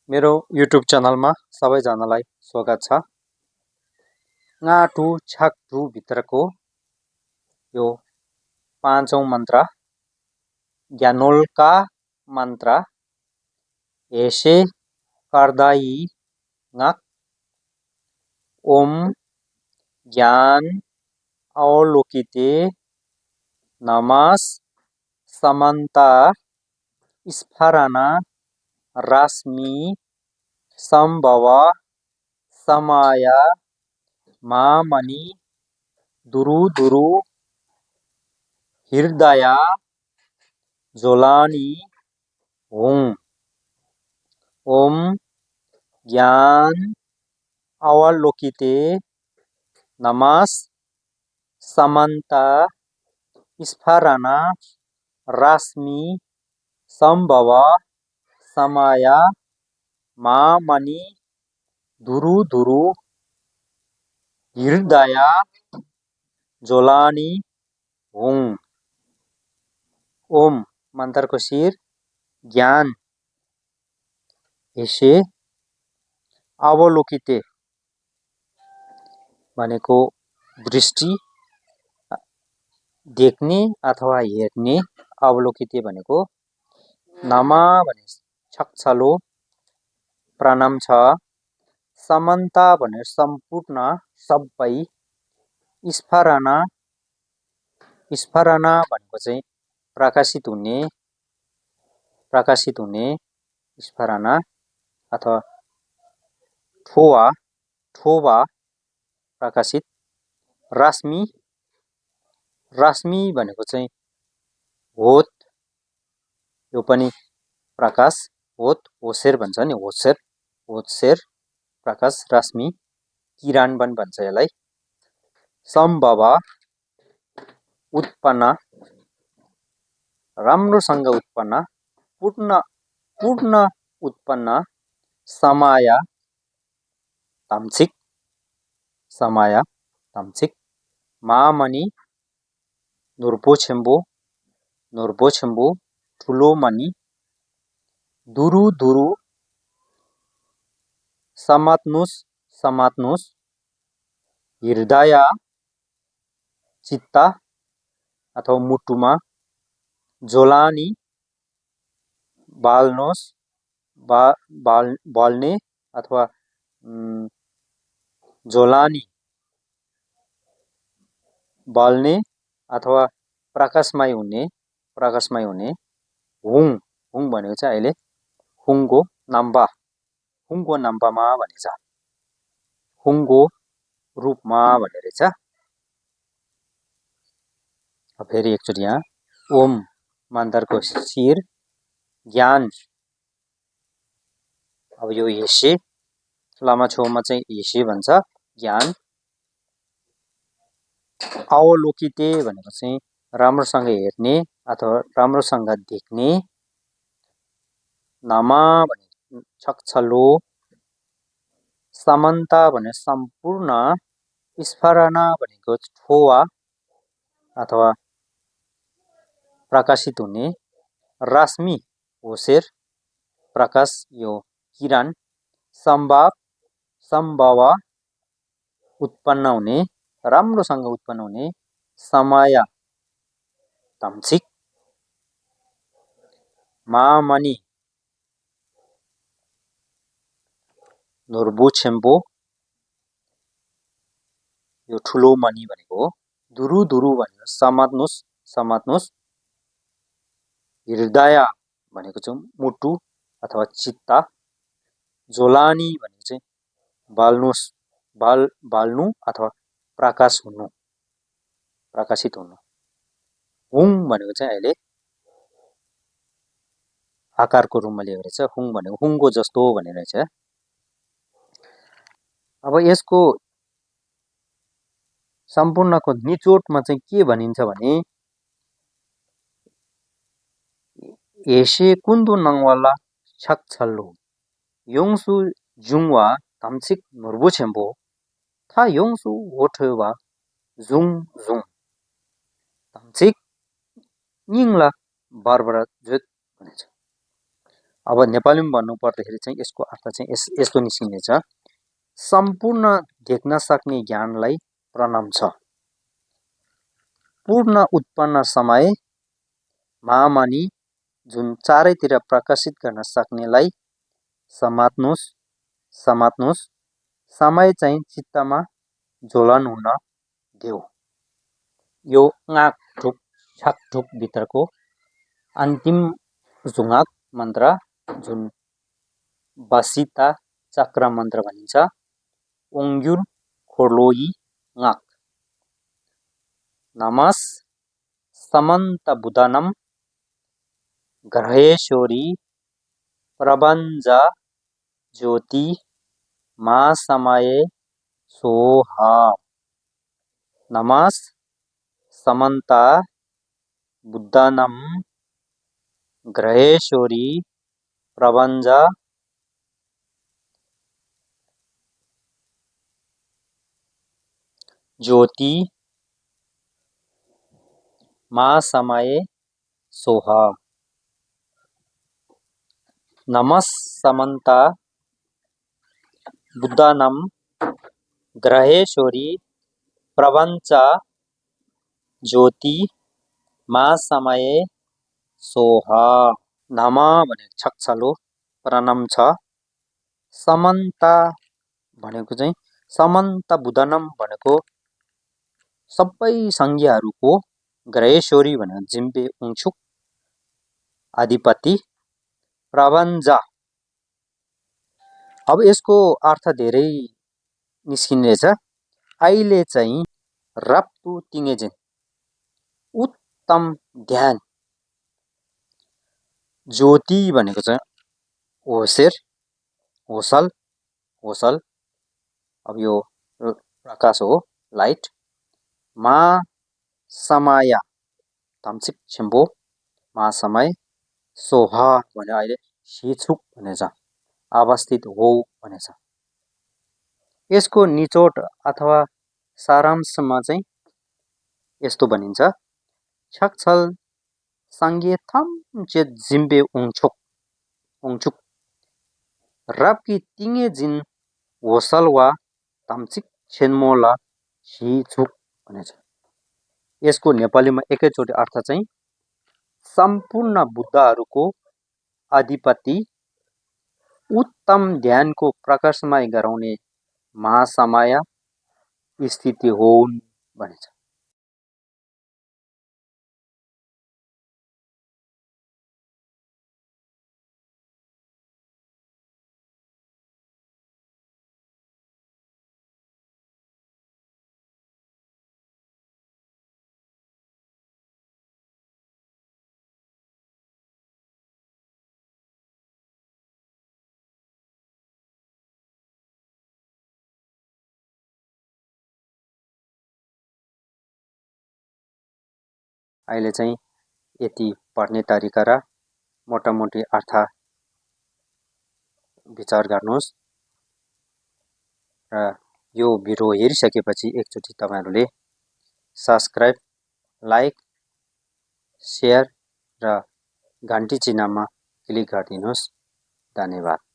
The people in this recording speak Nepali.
मेरो युट्युब च्यानलमा सबैजनालाई स्वागत छ। ngatu छाक्टु भित्रको यो पाँचौं मन्त्र ज्ञानोल्का मन्त्र एसे कर्दाई ngak ओम ज्ञान अवलोकिते नमस समन्ता स्फारना रश्मि संभव समाया मामनि दुरु दुरु हृदय जोलानी हुं। ओम ज्ञान अवलोकिते नमस समन्ता स्फारना रश्मि संभव समाया मामनि दुरु दुरु हृदय जोलानी हुं। ओम मन्त्रको शिर ज्ञान एसे अवलोकिते भनेको दृष्टि देख्ने अथवा हेर्ने, अवलोकिते भनेको नमा भने छक्छलो प्रणाम छ, समन्ता भने सम्पूर्ण सबै, स्फारना स्फारना भनेको चाहिँ प्रकाशित हुने स्फारना अथवा ठोवा ठोवा प्रकाशित, रश्मि रश्मि भनेको चाहिँ होत, यो पनि प्रकाश, होत होसेर भन्छ नि, होसेर होसेर प्रकाश, रश्मि किरण पनि भन्छ यसलाई। सम्भव उत्पन्न राम्रोसँग उत्पन्न, पूर्ण उत्पन्न, समाय तामसिक समाय तामसिक, मामनि नुर्बोछेम्बो ठुलो मनि, दुरु दुरु समात्नुस हृदय चित्त अथवा मुटुमा, जोलानी बाल्नोस बाल्ने अथवा जोलानी बाल्ने अथवा प्रकाशमय हुने हुं। हुं भनेको चाहिँ अहिले हुङको नाम्बामा भनेछ, हुङको रूपमा भन्ने रहेछ। फेरि एकचोटि यहाँ ओम मन्त्रको शिर ज्ञान, अब यो हेसे लामा छेउमा चाहिँ हेसे भन्छ ज्ञान, अवलोकिते भनेको चाहिँ राम्रोसँग हेर्ने अथवा राम्रोसँग देख्ने, नमा भने छक्छलो, समन्ता भने सम्पूर्ण, स्फारना भनेको ठोवा अथवा प्रकाशित हुने, रश्मि होसेर प्रकाश यो किरण, सम्भव उत्पन्न हुने, राम्रोसँग उत्पन्न हुने, समय तामसिक, मामनि नुर्बोछेम्बो यो ठुलो मनि भनेको हो, दुरु दुरु भनेको समात्नुस, हृदय भनेको चाहिँ मुटु अथवा चित्त, जोलानी भनेको चाहिँ बाल्नु अथवा प्रकाशित हुनु, हुङ भनेको चाहिँ अहिले आकारको रूपमा लिएको रहेछ, हुङ भनेको हुङको जस्तो भन्ने रहेछ। अब यसको सम्पूर्णको निचोडमा चाहिँ के भनिन्छ भने एसे कुन्दु नङवाला छक्छल्लो योङसु जुङवा तामसिक नुर्बोछेम्बो था योङसु होठवा जुङ जुङ तामसिक निङला बारबरा जुत भनेछ। अब नेपालीमा भन्नु पर्दाखेरि चाहिँ यसको अर्थ चाहिँ यस्तो निस्किनेछ। सम्पूर्ण देख्न सक्ने ज्ञानलाई प्रणाम छ। पूर्ण उत्पन्न समय महामानी जुन चारैतिर प्रकाशित गर्न सक्नेलाई समात्नुस् समात्नुस्। समय चाहिँ चित्तमा झोलन हुन देऊ। यो ङाक ढुक छाक ढुक भित्रको अन्तिम झुङाक मन्त्र जुन बसिता चक्र मन्त्र भनिन्छ। ओङ्ग्युर खोर्लोई ङाक। नमस् समन्त बुधनम ग्रहेश्वरी प्रबन्ध ज्योति मा समय सोहा। नमस् समन्त बुद्धनम ग्रहेश्वरी प्रबन्ध ज्योति मा समय सोहा। नमस् समन्त बुद्धनम ग्रहेश्वरी प्रबन्ध ज्योति मा समय सोहा। नमा भनेको छक्छलो प्रणाम छ। समन्त भनेको चाहिँ समन्त बुधनम भनेको सबै संज्ञाहरूको ग्रहेश्वरी भनेको जिम्बे उङछुक अधिपति प्रबन्ध। अब यसको अर्थ धेरै निस्किनेछ। अहिले चाहिँ रप्तु तिङेजेन उत्तम ध्यान। ज्योति भनेको चाहिँ होसेर होसल होसल। अब यो प्रकाश हो लाइट। मा समय तम्सिक छिम्बो मा समय सोहा भने अहिले सिछुक भनेछ अवस्थित हो भनेछ। यसको निचोड अथवा सारांशमा चाहिँ यस्तो भनिन्छ। छक्छल संगे थम चे जिम्बे उङछुक उङछुक रबकी तिङे जिन होसल वा तम्सिक छेन्मोला सिछुक भनेछ। यसको नेपालीमा एकैचोटि अर्थ चाहिँ सम्पूर्ण बुद्धहरूको अधिपति उत्तम ध्यानको प्रकाशमय गराउने महासमय स्थिति हुन् भनेछ। अहिले चाहिँ यति पढ्ने तरिका र मोटामोटी अर्थ विचार गर्नुहोस् र यो भिडियो हेरिसकेपछि एकचोटि तपाईहरुले सब्स्क्राइब लाइक शेयर र घण्टी चिन्हमा क्लिक गरिदिनुहोस्। धन्यवाद।